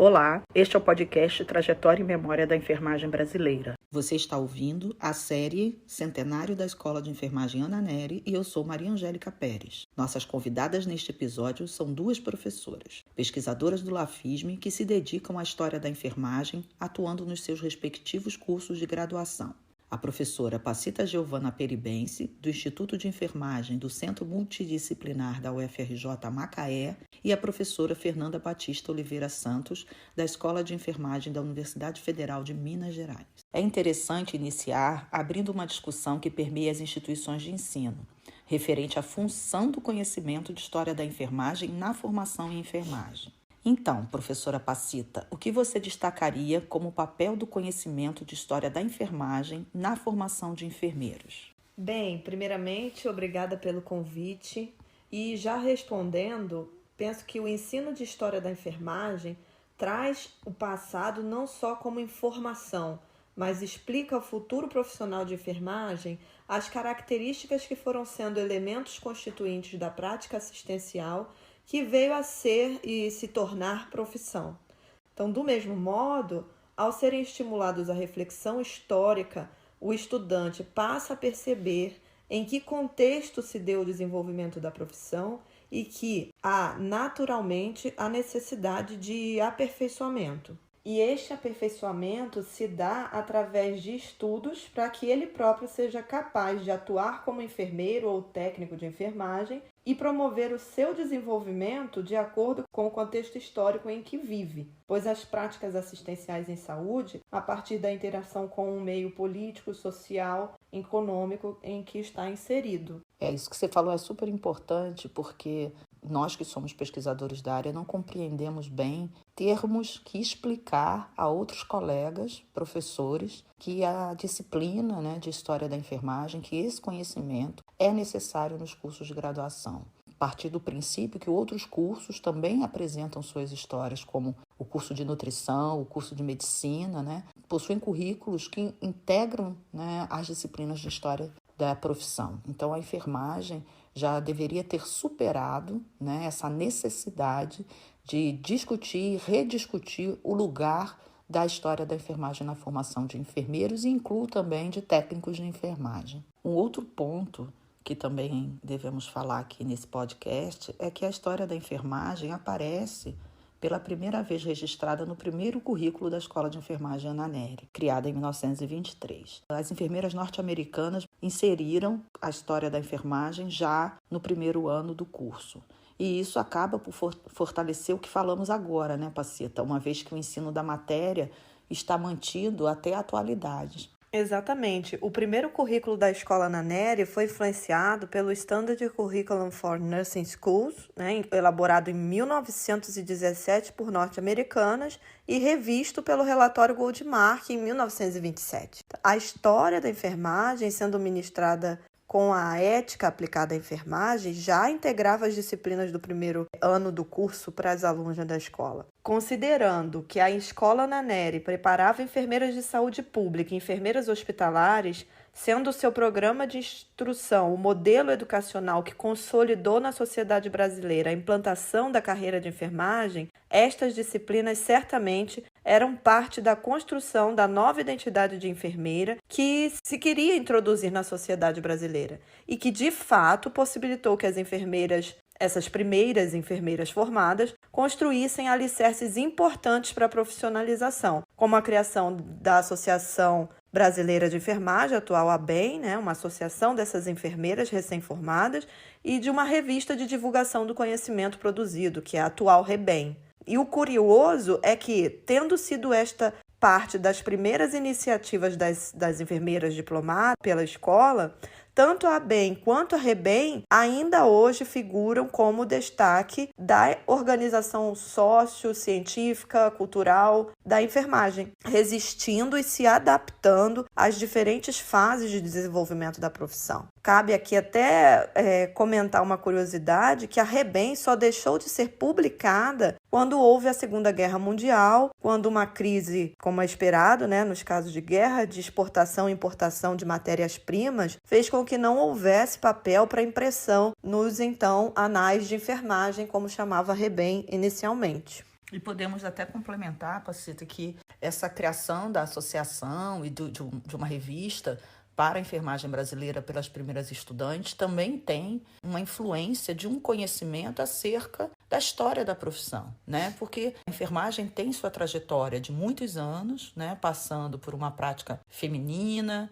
Olá, este é o podcast Trajetória e Memória da Enfermagem Brasileira. Você está ouvindo a série Centenário da Escola de Enfermagem Ana Nery e eu sou Maria Angélica Pérez. Nossas convidadas neste episódio são duas professoras, pesquisadoras do LAFISME que se dedicam à história da enfermagem, atuando nos seus respectivos cursos de graduação. A professora Pacita Giovana Peribense, do Instituto de Enfermagem do Centro Multidisciplinar da UFRJ Macaé, e a professora Fernanda Batista Oliveira Santos, da Escola de Enfermagem da Universidade Federal de Minas Gerais. É interessante iniciar abrindo uma discussão que permeia as instituições de ensino, referente à função do conhecimento de história da enfermagem na formação em enfermagem. Então, professora Pacita, o que você destacaria como papel do conhecimento de história da enfermagem na formação de enfermeiros? Bem, primeiramente, obrigada pelo convite. E já respondendo, penso que o ensino de história da enfermagem traz o passado não só como informação, mas explica ao futuro profissional de enfermagem as características que foram sendo elementos constituintes da prática assistencial que veio a ser e se tornar profissão. Então, do mesmo modo, ao serem estimulados à reflexão histórica, o estudante passa a perceber em que contexto se deu o desenvolvimento da profissão e que há, naturalmente, a necessidade de aperfeiçoamento. E este aperfeiçoamento se dá através de estudos para que ele próprio seja capaz de atuar como enfermeiro ou técnico de enfermagem e promover o seu desenvolvimento de acordo com o contexto histórico em que vive, pois as práticas assistenciais em saúde, a partir da interação com o meio político, social, econômico em que está inserido. Isso que você falou é super importante, porque nós que somos pesquisadores da área não compreendemos bem termos que explicar a outros colegas, professores, que a disciplina, de história da enfermagem, que esse conhecimento é necessário nos cursos de graduação. A partir do princípio que outros cursos também apresentam suas histórias, como o curso de nutrição, o curso de medicina, possuem currículos que integram, as disciplinas de história da profissão. Então, a enfermagem já deveria ter superado, essa necessidade de discutir e rediscutir o lugar da história da enfermagem na formação de enfermeiros e incluo também de técnicos de enfermagem. Um outro ponto que também devemos falar aqui nesse podcast é que a história da enfermagem aparece pela primeira vez registrada no primeiro currículo da Escola de Enfermagem Ana Nery, criada em 1923. As enfermeiras norte-americanas inseriram a história da enfermagem já no primeiro ano do curso. E isso acaba por fortalecer o que falamos agora, Pacita? Uma vez que o ensino da matéria está mantido até a atualidade. Exatamente. O primeiro currículo da Escola Ana Nery foi influenciado pelo Standard Curriculum for Nursing Schools, elaborado em 1917 por norte-americanas e revisto pelo relatório Goldmark em 1927. A história da enfermagem, sendo ministrada com a ética aplicada à enfermagem, já integrava as disciplinas do primeiro ano do curso para as alunas da escola. Considerando que a Escola Ana Nery preparava enfermeiras de saúde pública e enfermeiras hospitalares, sendo o seu programa de instrução o modelo educacional que consolidou na sociedade brasileira a implantação da carreira de enfermagem, estas disciplinas certamente eram parte da construção da nova identidade de enfermeira que se queria introduzir na sociedade brasileira e que, de fato, possibilitou que as enfermeiras, essas primeiras enfermeiras formadas, construíssem alicerces importantes para a profissionalização, como a criação da Associação Brasileira de Enfermagem, atual ABEM, uma associação dessas enfermeiras recém-formadas, e de uma revista de divulgação do conhecimento produzido, que é a atual REBEM. E o curioso é que, tendo sido esta parte das primeiras iniciativas das enfermeiras diplomadas pela escola, tanto a ABEM quanto a REBEM ainda hoje figuram como destaque da organização científica, cultural da enfermagem, resistindo e se adaptando às diferentes fases de desenvolvimento da profissão. Cabe aqui até comentar uma curiosidade, que a REBEM só deixou de ser publicada quando houve a Segunda Guerra Mundial, quando uma crise, como é esperado, nos casos de guerra, de exportação e importação de matérias-primas, fez com que não houvesse papel para impressão nos, então, anais de enfermagem, como chamava a REBEM inicialmente. E podemos até complementar, Pacita, que essa criação da associação e de uma revista para a enfermagem brasileira pelas primeiras estudantes também tem uma influência de um conhecimento acerca da história da profissão, né? Porque a enfermagem tem sua trajetória de muitos anos, né? Passando por uma prática feminina,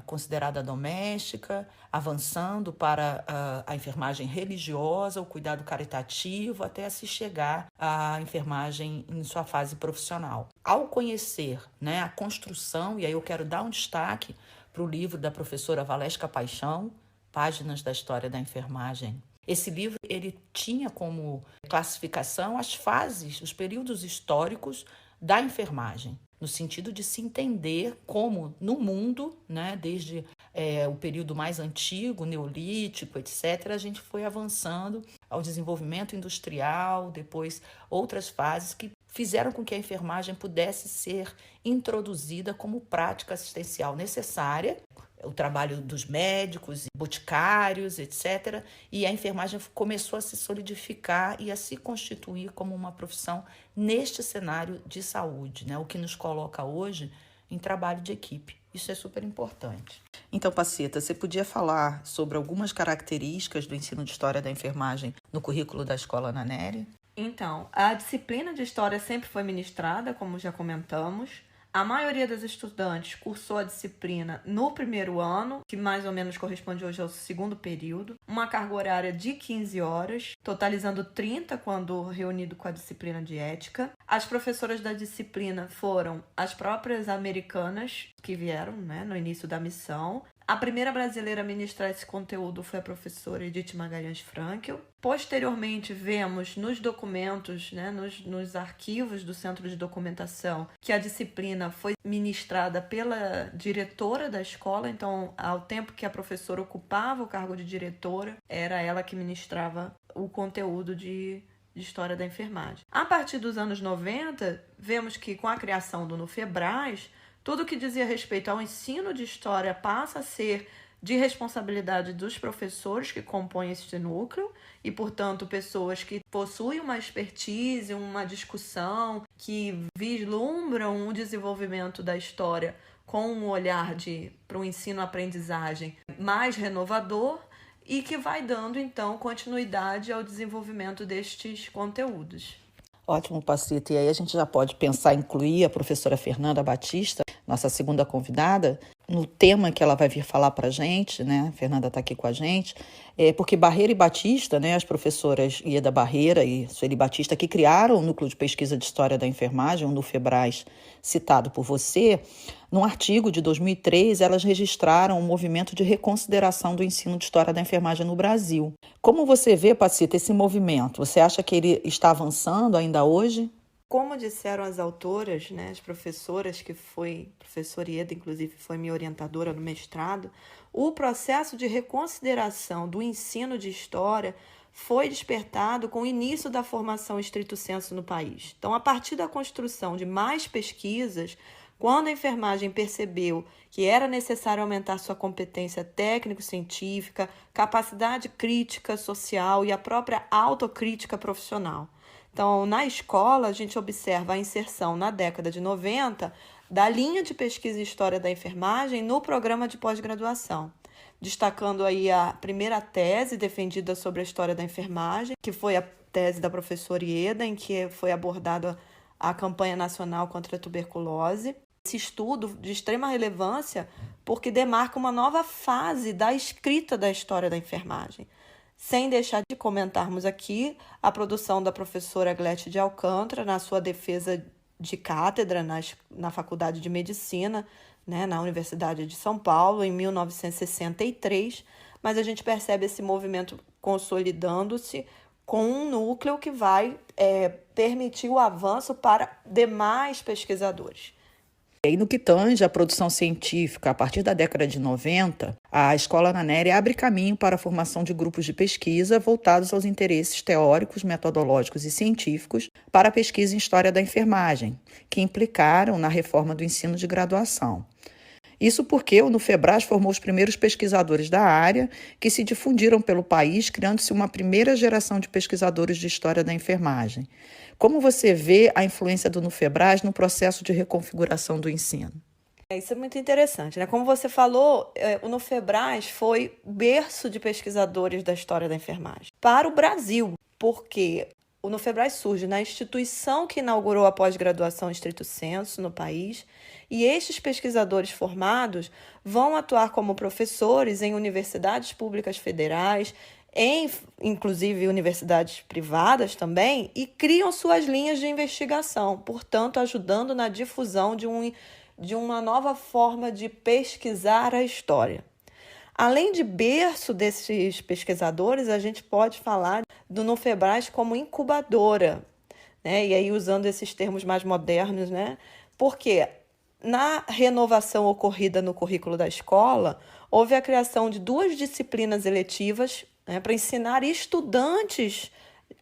considerada doméstica, avançando para a enfermagem religiosa, o cuidado caritativo, até se chegar à enfermagem em sua fase profissional. Ao conhecer, né, a construção, e aí eu quero dar um destaque para o livro da professora Valesca Paixão, Páginas da História da Enfermagem. Esse livro ele tinha como classificação as fases, os períodos históricos da enfermagem, no sentido de se entender como no mundo, né, desde o período mais antigo, neolítico, etc., a gente foi avançando ao desenvolvimento industrial, depois outras fases que fizeram com que a enfermagem pudesse ser introduzida como prática assistencial necessária, o trabalho dos médicos, boticários, etc. E a enfermagem começou a se solidificar e a se constituir como uma profissão neste cenário de saúde, né? O que nos coloca hoje em trabalho de equipe. Isso é super importante. Então, Pacita, você podia falar sobre algumas características do ensino de História da Enfermagem no currículo da Escola Ana Nery? Então, a disciplina de História sempre foi ministrada, como já comentamos. A maioria das estudantes cursou a disciplina no primeiro ano, que mais ou menos corresponde hoje ao segundo período. Uma carga horária de 15 horas, totalizando 30 quando reunido com a disciplina de Ética. As professoras da disciplina foram as próprias americanas que vieram, né, no início da missão. A primeira brasileira a ministrar esse conteúdo foi a professora Edith Magalhães Frankel. Posteriormente, vemos nos documentos, né, nos arquivos do Centro de Documentação, que a disciplina foi ministrada pela diretora da escola. Então, ao tempo que a professora ocupava o cargo de diretora, era ela que ministrava o conteúdo de História da Enfermagem. A partir dos anos 90, vemos que com a criação do Nufebras, tudo que dizia respeito ao ensino de história passa a ser de responsabilidade dos professores que compõem este núcleo e, portanto, pessoas que possuem uma expertise, uma discussão, que vislumbram o desenvolvimento da história com um olhar para um ensino-aprendizagem mais renovador e que vai dando, então, continuidade ao desenvolvimento destes conteúdos. Ótimo, Pacita. E aí a gente já pode pensar em incluir a professora Fernanda Batista, nossa segunda convidada, no tema que ela vai vir falar para a gente, né? A Fernanda está aqui com a gente, porque Barreira e Batista, né, as professoras Ieda Barreira e Sueli Batista, que criaram o Núcleo de Pesquisa de História da Enfermagem, o Nufebras, citado por você, num artigo de 2003, elas registraram um movimento de reconsideração do ensino de História da Enfermagem no Brasil. Como você vê, Pacita, esse movimento? Você acha que ele está avançando ainda hoje? Como disseram as autoras, né, as professoras, professora Ieda, inclusive, foi minha orientadora no mestrado, o processo de reconsideração do ensino de história foi despertado com o início da formação estrito sensu no país. Então, a partir da construção de mais pesquisas, quando a enfermagem percebeu que era necessário aumentar sua competência técnico-científica, capacidade crítica social e a própria autocrítica profissional. Então, na escola, a gente observa a inserção na década de 90 da linha de pesquisa em História da Enfermagem no programa de pós-graduação, destacando aí a primeira tese defendida sobre a História da Enfermagem, que foi a tese da professora Ieda, em que foi abordada a campanha nacional contra a tuberculose. Esse estudo de extrema relevância porque demarca uma nova fase da escrita da História da Enfermagem. Sem deixar de comentarmos aqui a produção da professora Glete de Alcântara na sua defesa de cátedra na Faculdade de Medicina, né, na Universidade de São Paulo, em 1963, mas a gente percebe esse movimento consolidando-se com um núcleo que vai permitir o avanço para demais pesquisadores. E no que tange à produção científica, a partir da década de 90, a Escola Ana Nery abre caminho para a formação de grupos de pesquisa voltados aos interesses teóricos, metodológicos e científicos para a pesquisa em História da Enfermagem, que implicaram na reforma do ensino de graduação. Isso porque o Nufebras formou os primeiros pesquisadores da área que se difundiram pelo país, criando-se uma primeira geração de pesquisadores de história da enfermagem. Como você vê a influência do Nufebras no processo de reconfiguração do ensino? Isso é muito interessante, né? Como você falou, o Nufebras foi berço de pesquisadores da história da enfermagem para o Brasil, porque o Nufebras surge na instituição que inaugurou a pós-graduação estrito sensu no país, e estes pesquisadores formados vão atuar como professores em universidades públicas federais, inclusive universidades privadas também, e criam suas linhas de investigação, portanto, ajudando na difusão de uma nova forma de pesquisar a história. Além de berço desses pesquisadores, a gente pode falar do Nufebras como incubadora, né? E aí usando esses termos mais modernos, né? Porque na renovação ocorrida no currículo da escola, houve a criação de 2 disciplinas eletivas, né, para ensinar estudantes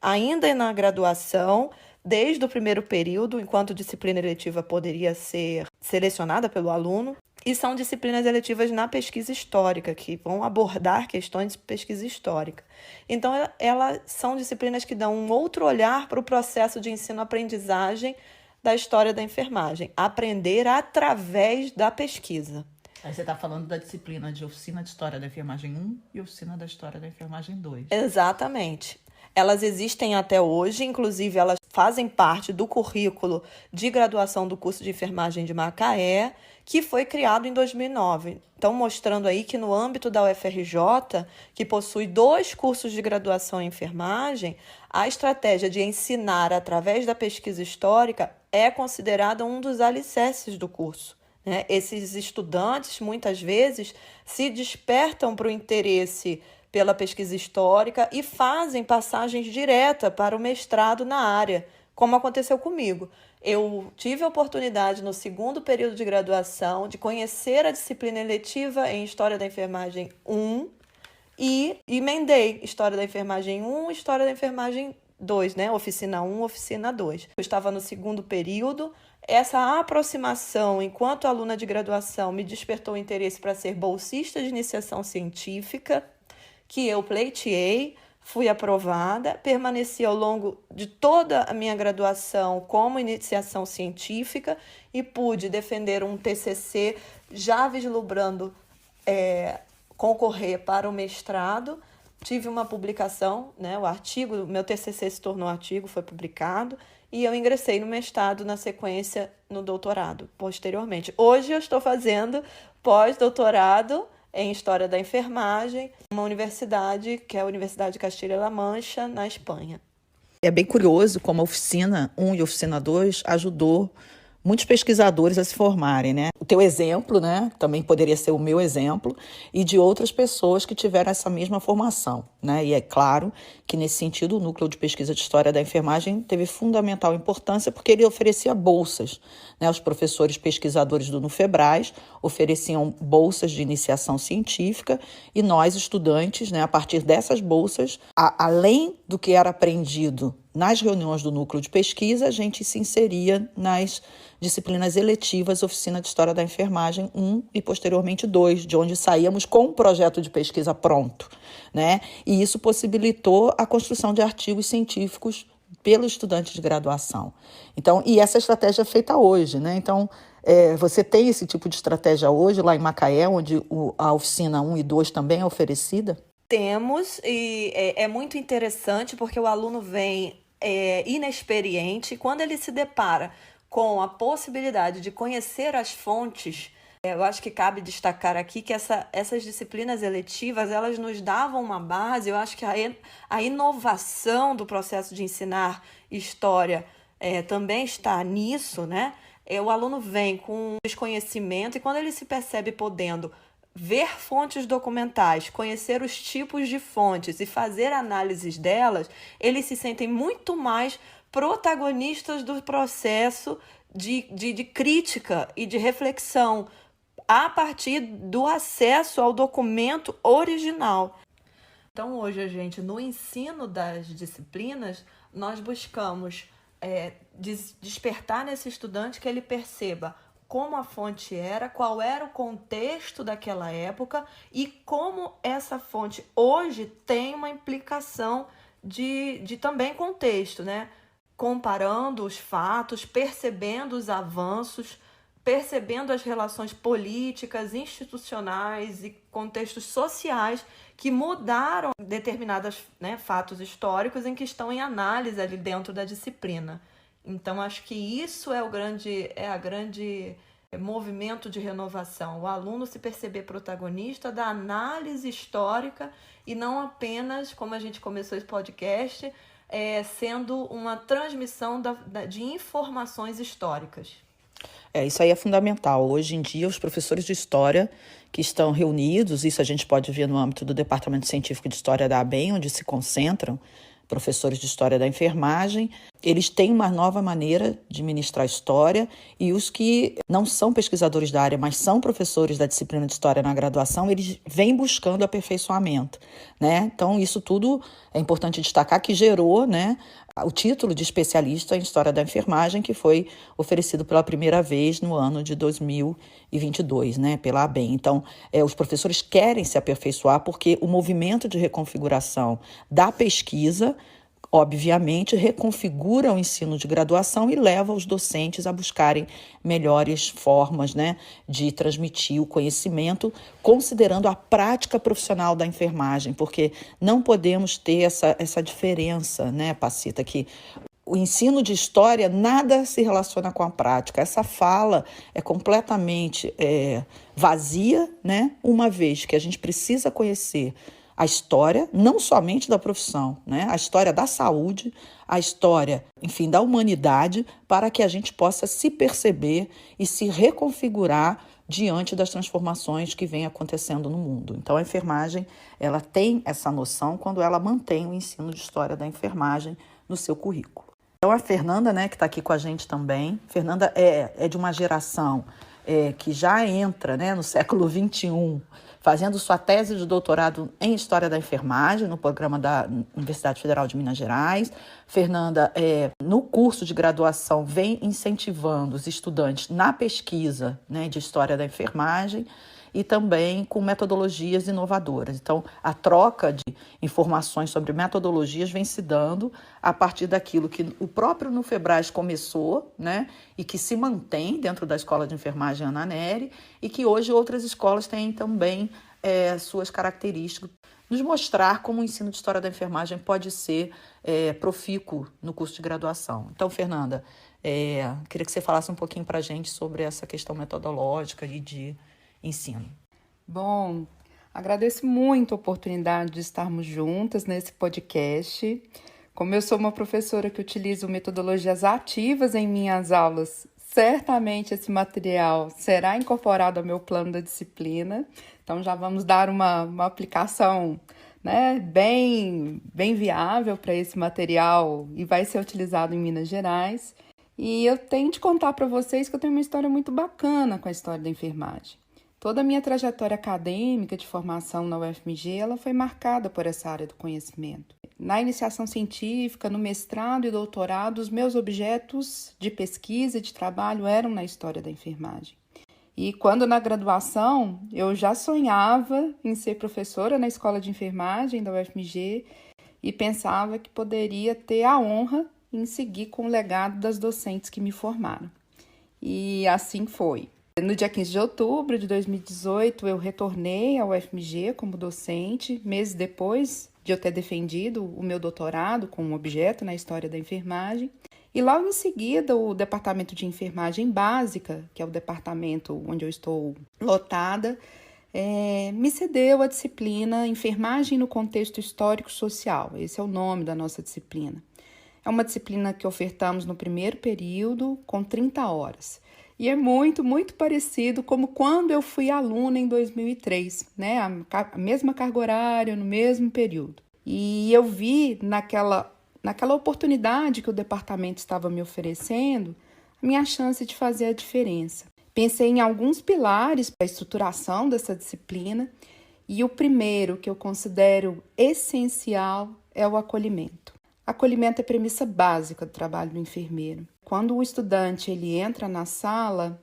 ainda na graduação, desde o primeiro período, enquanto disciplina eletiva poderia ser selecionada pelo aluno, e são disciplinas eletivas na pesquisa histórica, que vão abordar questões de pesquisa histórica. Então, elas são disciplinas que dão um outro olhar para o processo de ensino-aprendizagem da história da enfermagem, aprender através da pesquisa. Aí você está falando da disciplina de Oficina de História da Enfermagem 1 e Oficina da História da Enfermagem 2. Exatamente. Elas existem até hoje, inclusive elas fazem parte do currículo de graduação do curso de enfermagem de Macaé, que foi criado em 2009. Então, mostrando aí que no âmbito da UFRJ, que possui 2 cursos de graduação em enfermagem, a estratégia de ensinar através da pesquisa histórica é considerada um dos alicerces do curso, né? Esses estudantes, muitas vezes, se despertam para o interesse pela pesquisa histórica e fazem passagens diretas para o mestrado na área, como aconteceu comigo. Eu tive a oportunidade, no 2º período de graduação, de conhecer a disciplina eletiva em História da Enfermagem 1 e emendei História da Enfermagem 1 e História da Enfermagem 2, né? Oficina 1, Oficina 2. Eu estava no 2º período. Essa aproximação, enquanto aluna de graduação, me despertou interesse para ser bolsista de iniciação científica, que eu pleiteei, fui aprovada, permaneci ao longo de toda a minha graduação como iniciação científica e pude defender um TCC já vislumbrando concorrer para o mestrado. Tive uma publicação, né, o artigo, meu TCC se tornou artigo, foi publicado, e eu ingressei no mestrado na sequência no doutorado, posteriormente. Hoje eu estou fazendo pós-doutorado em História da Enfermagem, uma universidade que é a Universidade de Castilha-La Mancha, na Espanha. É bem curioso como a Oficina 1 e a Oficina 2 ajudou muitos pesquisadores a se formarem, né? O teu exemplo, né, também poderia ser o meu exemplo, e de outras pessoas que tiveram essa mesma formação, né? E é claro que, nesse sentido, o Núcleo de Pesquisa de História da Enfermagem teve fundamental importância porque ele oferecia bolsas, né? Os professores pesquisadores do Nufebras ofereciam bolsas de iniciação científica e nós, estudantes, né, a partir dessas bolsas, além do que era aprendido nas reuniões do núcleo de pesquisa, a gente se inseria nas disciplinas eletivas Oficina de História da Enfermagem 1 e, posteriormente, 2, de onde saíamos com um projeto de pesquisa pronto, né? E isso possibilitou a construção de artigos científicos pelo estudante de graduação. Então, e essa estratégia é feita hoje, né? Então, você tem esse tipo de estratégia hoje lá em Macaé, onde a Oficina 1 e 2 também é oferecida? Temos, e é muito interessante porque o aluno vem inexperiente. Quando ele se depara com a possibilidade de conhecer as fontes, eu acho que cabe destacar aqui que essas disciplinas eletivas, elas nos davam uma base. Eu acho que a inovação do processo de ensinar história também está nisso, né? O aluno vem com desconhecimento e quando ele se percebe podendo ver fontes documentais, conhecer os tipos de fontes e fazer análises delas, eles se sentem muito mais protagonistas do processo de crítica e de reflexão a partir do acesso ao documento original. Então, hoje, no ensino das disciplinas, nós buscamos despertar nesse estudante que ele perceba como a fonte era, qual era o contexto daquela época e como essa fonte hoje tem uma implicação de também contexto, né? Comparando os fatos, percebendo os avanços, percebendo as relações políticas, institucionais e contextos sociais que mudaram determinados, né, fatos históricos em que estão em análise ali dentro da disciplina. Então, acho que isso é a grande movimento de renovação. O aluno se perceber protagonista da análise histórica e não apenas, como a gente começou esse podcast, sendo uma transmissão de informações históricas. Isso aí é fundamental. Hoje em dia, os professores de história que estão reunidos, isso a gente pode ver no âmbito do Departamento Científico de História da ABEM, onde se concentram professores de História da Enfermagem, eles têm uma nova maneira de ministrar história, e os que não são pesquisadores da área, mas são professores da disciplina de História na graduação, eles vêm buscando aperfeiçoamento, né? Então, isso tudo é importante destacar que gerou, né, o título de especialista em História da Enfermagem, que foi oferecido pela primeira vez no ano de 2022, né, pela ABEM. Então, os professores querem se aperfeiçoar porque o movimento de reconfiguração da pesquisa, obviamente, reconfigura o ensino de graduação e leva os docentes a buscarem melhores formas, né, de transmitir o conhecimento, considerando a prática profissional da enfermagem, porque não podemos ter essa diferença, né, Pacita, que o ensino de história nada se relaciona com a prática. Essa fala é completamente vazia, né, uma vez que a gente precisa conhecer a história, não somente da profissão, né? A história da saúde, a história, enfim, da humanidade, para que a gente possa se perceber e se reconfigurar diante das transformações que vêm acontecendo no mundo. Então, a enfermagem, ela tem essa noção quando ela mantém o ensino de história da enfermagem no seu currículo. Então, a Fernanda, né, que está aqui com a gente também, Fernanda é de uma geração que já entra, né, no século XXI, fazendo sua tese de doutorado em História da Enfermagem, no programa da Universidade Federal de Minas Gerais. Fernanda, no curso de graduação, vem incentivando os estudantes na pesquisa, né, de História da Enfermagem e também com metodologias inovadoras. Então, a troca de informações sobre metodologias vem se dando a partir daquilo que o próprio Nufebras começou, né, e que se mantém dentro da Escola de Enfermagem Ana Nery, e que hoje outras escolas têm também suas características. Nos mostrar como o ensino de História da Enfermagem pode ser profícuo no curso de graduação. Então, Fernanda, queria que você falasse um pouquinho para a gente sobre essa questão metodológica e de ensino. Bom, agradeço muito a oportunidade de estarmos juntas nesse podcast. Como eu sou uma professora que utilizo metodologias ativas em minhas aulas, certamente esse material será incorporado ao meu plano da disciplina. Então, já vamos dar uma aplicação, né, bem viável para esse material e vai ser utilizado em Minas Gerais. E eu tenho de contar para vocês que eu tenho uma história muito bacana com a história da enfermagem. Toda a minha trajetória acadêmica de formação na UFMG, ela foi marcada por essa área do conhecimento. Na iniciação científica, no mestrado e doutorado, os meus objetos de pesquisa e de trabalho eram na história da enfermagem. E quando na graduação, eu já sonhava em ser professora na escola de enfermagem da UFMG e pensava que poderia ter a honra em seguir com o legado das docentes que me formaram. E assim foi. No dia 15 de outubro de 2018, eu retornei ao UFMG como docente, meses depois de eu ter defendido o meu doutorado com um objeto na história da enfermagem. E logo em seguida, o Departamento de Enfermagem Básica, que é o departamento onde eu estou lotada, me cedeu a disciplina Enfermagem no Contexto Histórico-Social. Esse é o nome da nossa disciplina. É uma disciplina que ofertamos no primeiro período, com 30 horas. E é muito, muito parecido como quando eu fui aluna em 2003, né? A mesma carga horária, no mesmo período. E eu vi naquela oportunidade que o departamento estava me oferecendo, a minha chance de fazer a diferença. Pensei em alguns pilares para a estruturação dessa disciplina e o primeiro que eu considero essencial é o acolhimento. Acolhimento é premissa básica do trabalho do enfermeiro. Quando o estudante ele entra na sala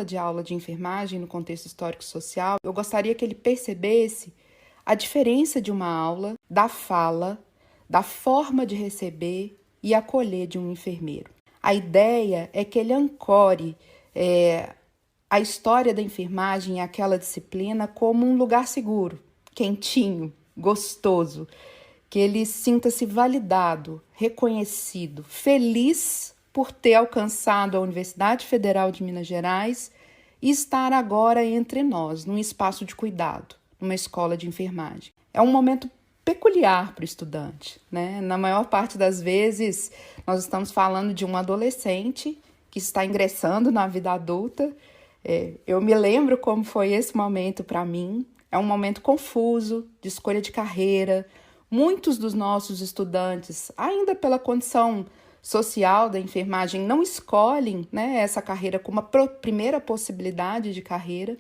de aula de enfermagem, no contexto histórico-social, eu gostaria que ele percebesse a diferença de uma aula, da fala, da forma de receber e acolher de um enfermeiro. A ideia é que ele ancore a história da enfermagem e aquela disciplina como um lugar seguro, quentinho, gostoso, que ele sinta-se validado, reconhecido, feliz por ter alcançado a Universidade Federal de Minas Gerais e estar agora entre nós, num espaço de cuidado, numa escola de enfermagem. É um momento peculiar para o estudante, né? Na maior parte das vezes, nós estamos falando de um adolescente que está ingressando na vida adulta. Eu me lembro como foi esse momento para mim. É um momento confuso, de escolha de carreira. Muitos dos nossos estudantes, ainda pela condição social da enfermagem, não escolhem, né, essa carreira como a primeira possibilidade de carreira.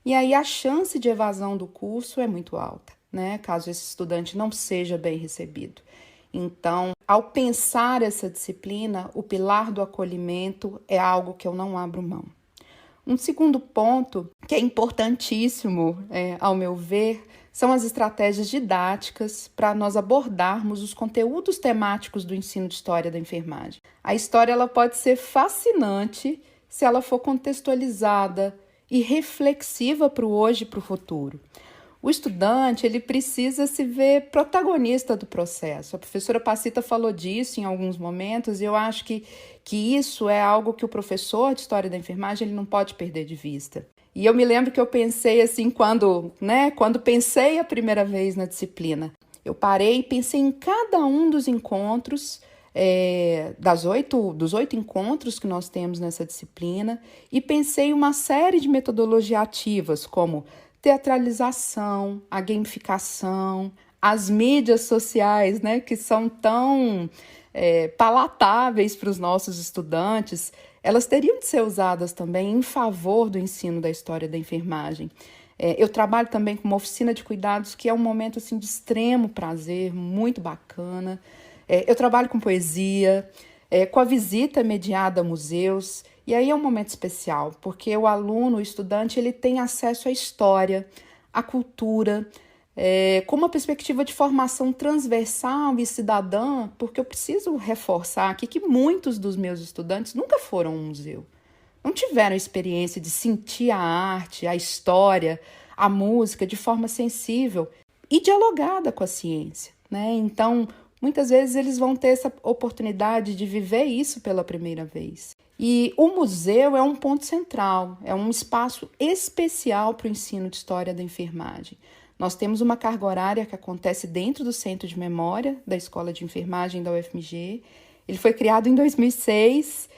E aí a chance de evasão do curso é muito alta, né, caso esse estudante não seja bem recebido. Então, ao pensar essa disciplina, o pilar do acolhimento é algo que eu não abro mão. Um segundo ponto, que é importantíssimo, ao meu ver, são as estratégias didáticas para nós abordarmos os conteúdos temáticos do ensino de história da enfermagem. A história ela pode ser fascinante se ela for contextualizada e reflexiva para o hoje e para o futuro. O estudante ele precisa se ver protagonista do processo. A professora Pacita falou disso em alguns momentos e eu acho que isso é algo que o professor de História da Enfermagem ele não pode perder de vista. E eu me lembro que eu pensei assim, quando pensei a primeira vez na disciplina, eu parei e pensei em cada um dos encontros, dos 8 encontros que nós temos nessa disciplina, e pensei em uma série de metodologias ativas, como teatralização, a gamificação, as mídias sociais, né, que são tão palatáveis para os nossos estudantes, elas teriam de ser usadas também em favor do ensino da história da enfermagem. Eu trabalho também com uma oficina de cuidados, que é um momento assim, de extremo prazer, muito bacana. Eu trabalho com poesia, com a visita mediada a museus, e aí é um momento especial, porque o aluno, o estudante, ele tem acesso à história, à cultura, com uma perspectiva de formação transversal e cidadã, porque eu preciso reforçar aqui que muitos dos meus estudantes nunca foram a um museu, não tiveram a experiência de sentir a arte, a história, a música de forma sensível e dialogada com a ciência, né? Então, muitas vezes eles vão ter essa oportunidade de viver isso pela primeira vez. E o museu é um ponto central, é um espaço especial para o ensino de história da enfermagem. Nós temos uma carga horária que acontece dentro do Centro de Memória da Escola de Enfermagem da UFMG. Ele foi criado em 2006,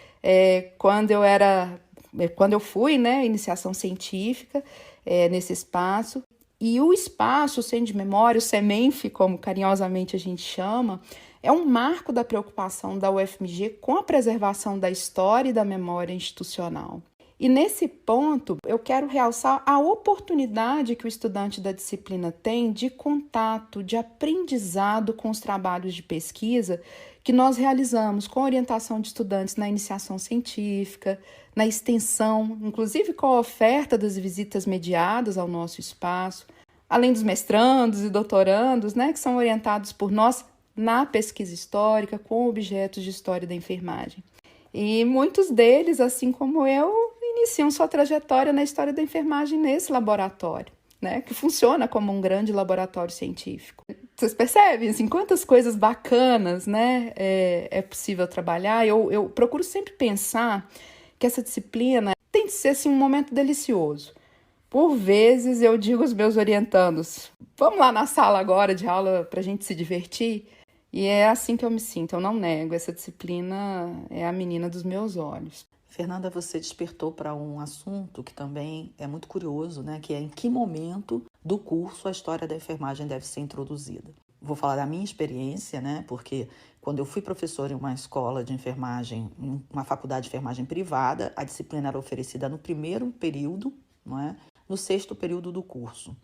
quando eu fui, né, iniciação científica nesse espaço. E o espaço, o Centro de Memória, o CEMENF, como carinhosamente a gente chama, é um marco da preocupação da UFMG com a preservação da história e da memória institucional. E nesse ponto, eu quero realçar a oportunidade que o estudante da disciplina tem de contato, de aprendizado com os trabalhos de pesquisa que nós realizamos com orientação de estudantes na iniciação científica, na extensão, inclusive com a oferta das visitas mediadas ao nosso espaço, além dos mestrandos e doutorandos, né, que são orientados por nós na pesquisa histórica com objetos de história da enfermagem. E muitos deles, assim como eu, iniciam sua trajetória na história da enfermagem nesse laboratório, né, que funciona como um grande laboratório científico. Vocês percebem, assim, quantas coisas bacanas, né, é possível trabalhar. Eu procuro sempre pensar que essa disciplina tem de ser assim, um momento delicioso. Por vezes eu digo aos meus orientandos, vamos lá na sala agora de aula para a gente se divertir? E é assim que eu me sinto, eu não nego, essa disciplina é a menina dos meus olhos. Fernanda, você despertou para um assunto que também é muito curioso, né? Que é em que momento do curso a história da enfermagem deve ser introduzida. Vou falar da minha experiência, né? Porque quando eu fui professora em uma escola de enfermagem, em uma faculdade de enfermagem privada, a disciplina era oferecida no primeiro período, não é? No 6º período do curso.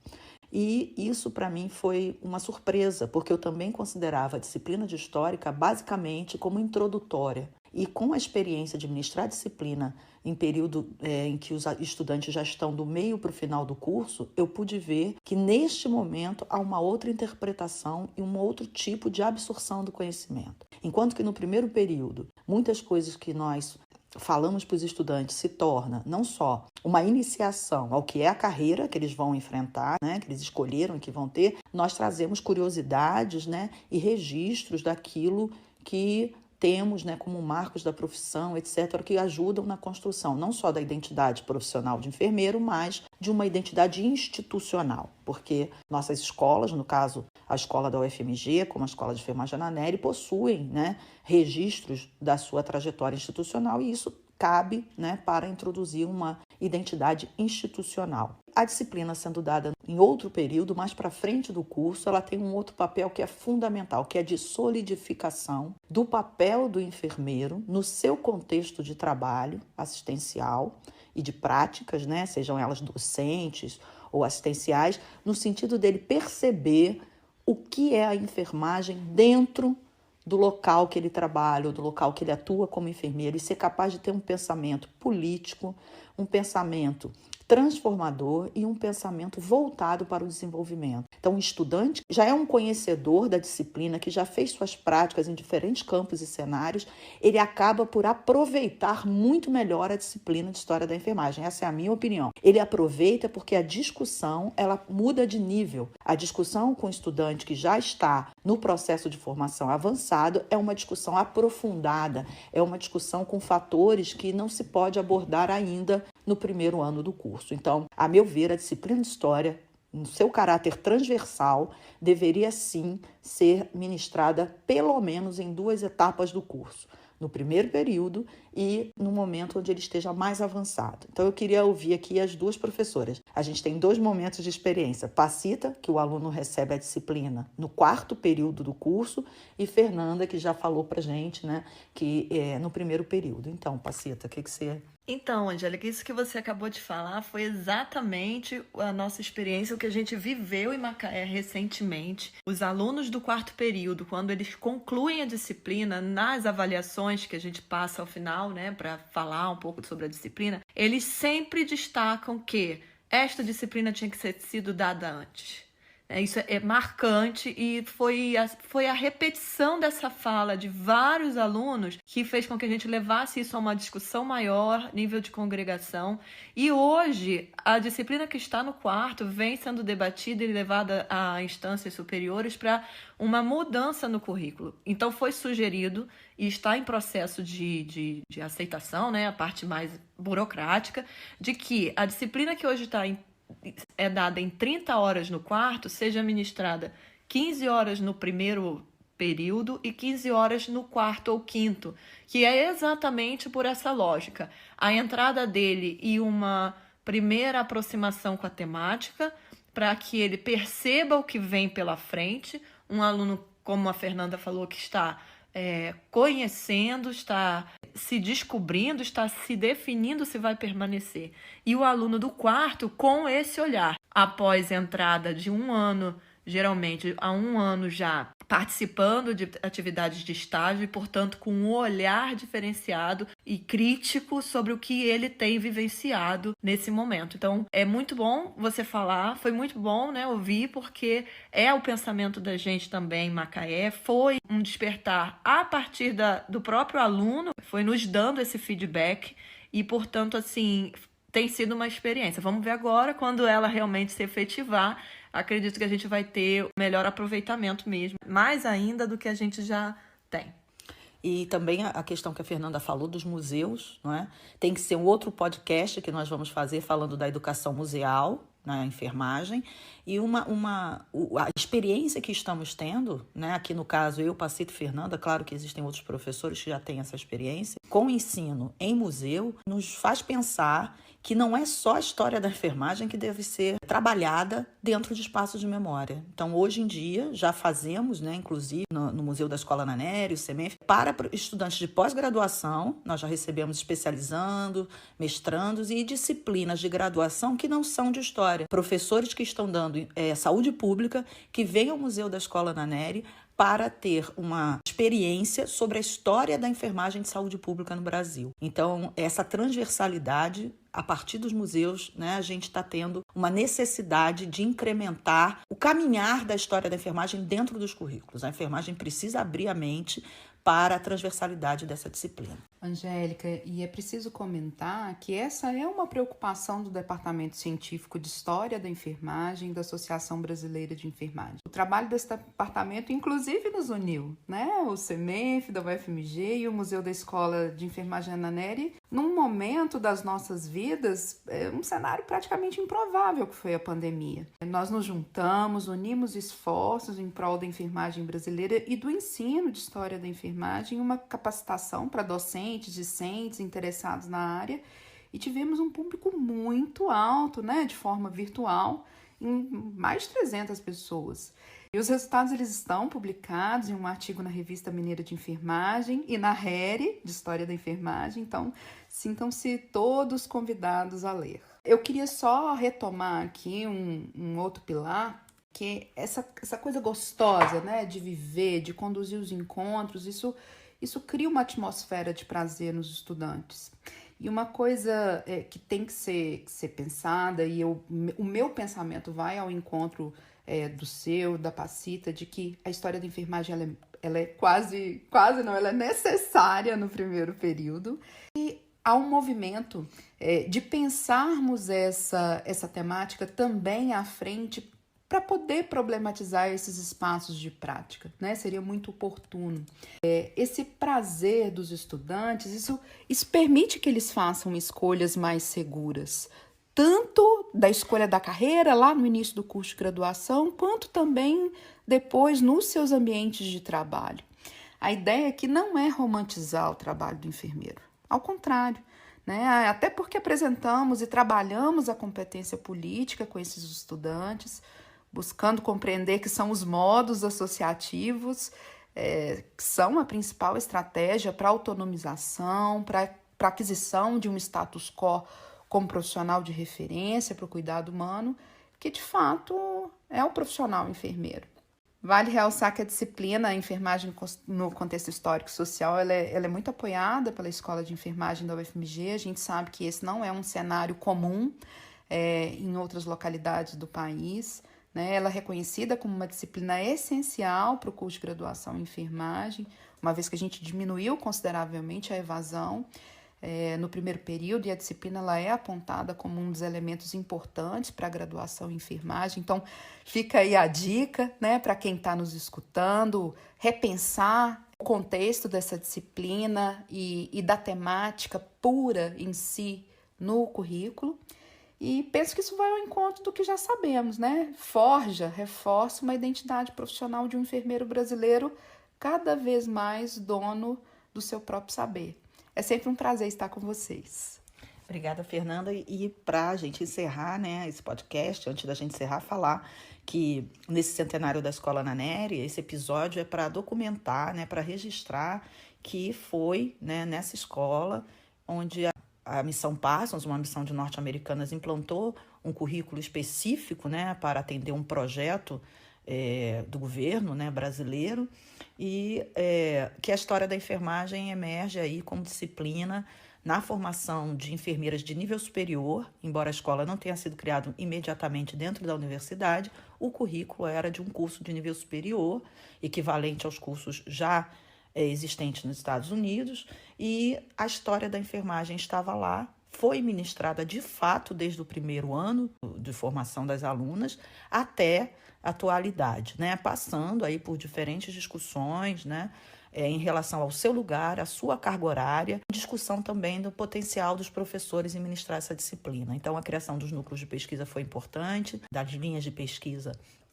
E isso, para mim, foi uma surpresa, porque eu também considerava a disciplina de Histórica basicamente como introdutória. E com a experiência de ministrar disciplina em período em que os estudantes já estão do meio para o final do curso, eu pude ver que neste momento há uma outra interpretação e um outro tipo de absorção do conhecimento. Enquanto que no primeiro período, muitas coisas que nós falamos para os estudantes se torna não só uma iniciação ao que é a carreira que eles vão enfrentar, né, que eles escolheram e que vão ter, nós trazemos curiosidades, né, e registros daquilo que temos, né, como marcos da profissão, etc., que ajudam na construção não só da identidade profissional de enfermeiro, mas de uma identidade institucional, porque nossas escolas, no caso a escola da UFMG, como a Escola de Enfermagem Ana Nery, possuem, né, registros da sua trajetória institucional e isso cabe, né, para introduzir uma identidade institucional. A disciplina sendo dada em outro período, mais para frente do curso, ela tem um outro papel que é fundamental, que é de solidificação do papel do enfermeiro no seu contexto de trabalho assistencial e de práticas, né, sejam elas docentes ou assistenciais, no sentido dele perceber o que é a enfermagem dentro do local que ele trabalha, ou do local que ele atua como enfermeiro, e ser capaz de ter um pensamento político, um pensamento transformador e um pensamento voltado para o desenvolvimento. Então, o estudante já é um conhecedor da disciplina, que já fez suas práticas em diferentes campos e cenários, ele acaba por aproveitar muito melhor a disciplina de História da Enfermagem. Essa é a minha opinião. Ele aproveita porque a discussão, ela muda de nível. A discussão com o estudante que já está no processo de formação avançado é uma discussão aprofundada, é uma discussão com fatores que não se pode abordar ainda no primeiro ano do curso. Então, a meu ver, a disciplina de História, no seu caráter transversal, deveria sim ser ministrada pelo menos em 2 etapas do curso. No primeiro período e no momento onde ele esteja mais avançado. Então, eu queria ouvir aqui as 2 professoras. A gente tem 2 momentos de experiência. Pacita, que o aluno recebe a disciplina no 4º período do curso, e Fernanda, que já falou pra gente, né, que é no primeiro período. Então, Pacita, o que você... Então, Angélica, isso que você acabou de falar foi exatamente a nossa experiência, o que a gente viveu em Macaé recentemente. Os alunos do 4º período, quando eles concluem a disciplina, nas avaliações que a gente passa ao final, né, para falar um pouco sobre a disciplina, eles sempre destacam que esta disciplina tinha que ter sido dada antes. Isso é marcante e foi a repetição dessa fala de vários alunos que fez com que a gente levasse isso a uma discussão maior, nível de congregação. E hoje, a disciplina que está no 4º vem sendo debatida e levada a instâncias superiores para uma mudança no currículo. Então, foi sugerido e está em processo de aceitação, né, a parte mais burocrática, de que a disciplina que hoje é dada em 30 horas no 4º, seja ministrada 15 horas no primeiro período e 15 horas no 4º ou 5º, que é exatamente por essa lógica. A entrada dele e uma primeira aproximação com a temática, para que ele perceba o que vem pela frente. Um aluno, como a Fernanda falou, que está conhecendo, está se descobrindo, está se definindo se vai permanecer. E o aluno do 4º com esse olhar, após a entrada de 1 ano, geralmente há 1 ano já participando de atividades de estágio e, portanto, com um olhar diferenciado e crítico sobre o que ele tem vivenciado nesse momento. Então, é muito bom você falar, foi muito bom, né, ouvir, porque é o pensamento da gente também em Macaé, foi um despertar a partir do próprio aluno, foi nos dando esse feedback e, portanto, assim, tem sido uma experiência. Vamos ver agora, quando ela realmente se efetivar, acredito que a gente vai ter o melhor aproveitamento mesmo, mais ainda do que a gente já tem. E também a questão que a Fernanda falou dos museus, não é? Tem que ser um outro podcast que nós vamos fazer falando da educação museal na enfermagem e a experiência que estamos tendo, né? Aqui no caso eu, Pacito e Fernanda, claro que existem outros professores que já têm essa experiência, com o ensino em museu nos faz pensar que não é só a história da enfermagem que deve ser trabalhada dentro de espaços de memória. Então, hoje em dia, já fazemos, inclusive no Museu da Escola Ana Nery, o CEMENF, para estudantes de pós-graduação, nós já recebemos especializando, mestrandos e disciplinas de graduação que não são de história. Professores que estão dando saúde pública, que vêm ao Museu da Escola Ana Nery para ter uma experiência sobre a história da enfermagem de saúde pública no Brasil. Então, essa transversalidade, a partir dos museus, a gente está tendo uma necessidade de incrementar o caminhar da história da enfermagem dentro dos currículos. A enfermagem precisa abrir a mente para a transversalidade dessa disciplina. Angélica, e é preciso comentar que essa é uma preocupação do Departamento Científico de História da Enfermagem e da Associação Brasileira de Enfermagem. O trabalho desse departamento, inclusive, nos uniu, O CEMENF, da UFMG e o Museu da Escola de Enfermagem Ana Nery, num momento das nossas vidas, um cenário praticamente improvável que foi a pandemia. Nós nos juntamos, unimos esforços em prol da enfermagem brasileira e do ensino de História da Enfermagem, uma capacitação para docentes, discentes, interessados na área, e tivemos um público muito alto, de forma virtual, em mais de 300 pessoas. E os resultados eles estão publicados em um artigo na Revista Mineira de Enfermagem e na RERE, de História da Enfermagem, então sintam-se todos convidados a ler. Eu queria só retomar aqui um outro pilar, que é essa coisa gostosa, de viver, de conduzir os encontros, isso cria uma atmosfera de prazer nos estudantes. E uma coisa que tem que ser pensada, e o meu pensamento vai ao encontro do seu, da Pacita, de que a história da enfermagem ela é quase não, ela é necessária no primeiro período. E há um movimento de pensarmos essa temática também à frente para poder problematizar esses espaços de prática, Seria muito oportuno. Esse prazer dos estudantes, isso permite que eles façam escolhas mais seguras, tanto da escolha da carreira, lá no início do curso de graduação, quanto também depois nos seus ambientes de trabalho. A ideia aqui não é romantizar o trabalho do enfermeiro, ao contrário, Até porque apresentamos e trabalhamos a competência política com esses estudantes, buscando compreender que são os modos associativos, que são a principal estratégia para autonomização, para aquisição de um status quo como profissional de referência para o cuidado humano, que de fato é o profissional enfermeiro. Vale realçar que a disciplina a enfermagem no contexto histórico e social ela é muito apoiada pela Escola de Enfermagem da UFMG. A gente sabe que esse não é um cenário comum em outras localidades do país. Ela é reconhecida como uma disciplina essencial para o curso de graduação em enfermagem, uma vez que a gente diminuiu consideravelmente a evasão no primeiro período, e a disciplina ela é apontada como um dos elementos importantes para a graduação em enfermagem. Então, fica aí a dica, para quem está nos escutando, repensar o contexto dessa disciplina e da temática pura em si no currículo. E penso que isso vai ao encontro do que já sabemos, reforça uma identidade profissional de um enfermeiro brasileiro cada vez mais dono do seu próprio saber. É sempre um prazer estar com vocês. Obrigada, Fernanda. E para a gente encerrar esse podcast, antes da gente encerrar, falar que nesse centenário da Escola Ana Nery, esse episódio é para documentar, para registrar que foi nessa escola onde a missão Parsons, uma missão de norte-americanas, implantou um currículo específico para atender um projeto do governo brasileiro, e que a história da enfermagem emerge aí como disciplina na formação de enfermeiras de nível superior. Embora a escola não tenha sido criada imediatamente dentro da universidade, o currículo era de um curso de nível superior, equivalente aos cursos já existentes nos Estados Unidos, e a história da enfermagem estava lá, foi ministrada de fato desde o primeiro ano de formação das alunas até a atualidade, passando aí por diferentes discussões, em relação ao seu lugar, à sua carga horária, discussão também do potencial dos professores em ministrar essa disciplina. Então, a criação dos núcleos de pesquisa foi importante, das linhas de pesquisa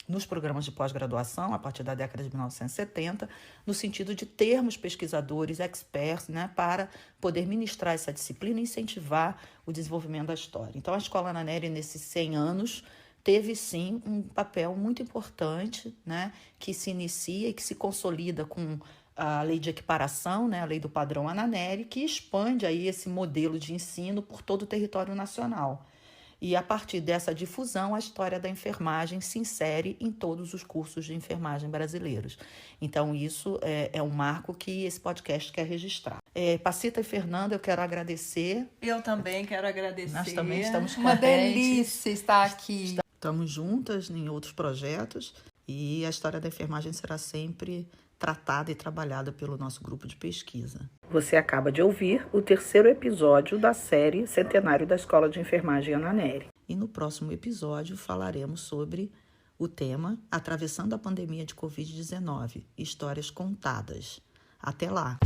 nos programas de pós-graduação, a partir da década de 1970, no sentido de termos pesquisadores experts, né, para poder ministrar essa disciplina e incentivar o desenvolvimento da história. Então, a Escola Ana Nery, nesses 100 anos, teve, sim, um papel muito importante, né, que se inicia e que se consolida com a lei de equiparação, né, a lei do padrão Ana Nery, que expande aí esse modelo de ensino por todo o território nacional. E, a partir dessa difusão, a história da enfermagem se insere em todos os cursos de enfermagem brasileiros. Então, isso é um marco que esse podcast quer registrar. Pacita e Fernanda, eu quero agradecer. Eu também quero agradecer. Nós também estamos Uma contentes. delícia estar aqui. Estamos juntas em outros projetos e a história da enfermagem será sempre tratada e trabalhada pelo nosso grupo de pesquisa. Você acaba de ouvir o 3º episódio da série Centenário da Escola de Enfermagem Ana Nery. E no próximo episódio falaremos sobre o tema Atravessando a Pandemia de Covid-19, Histórias Contadas. Até lá!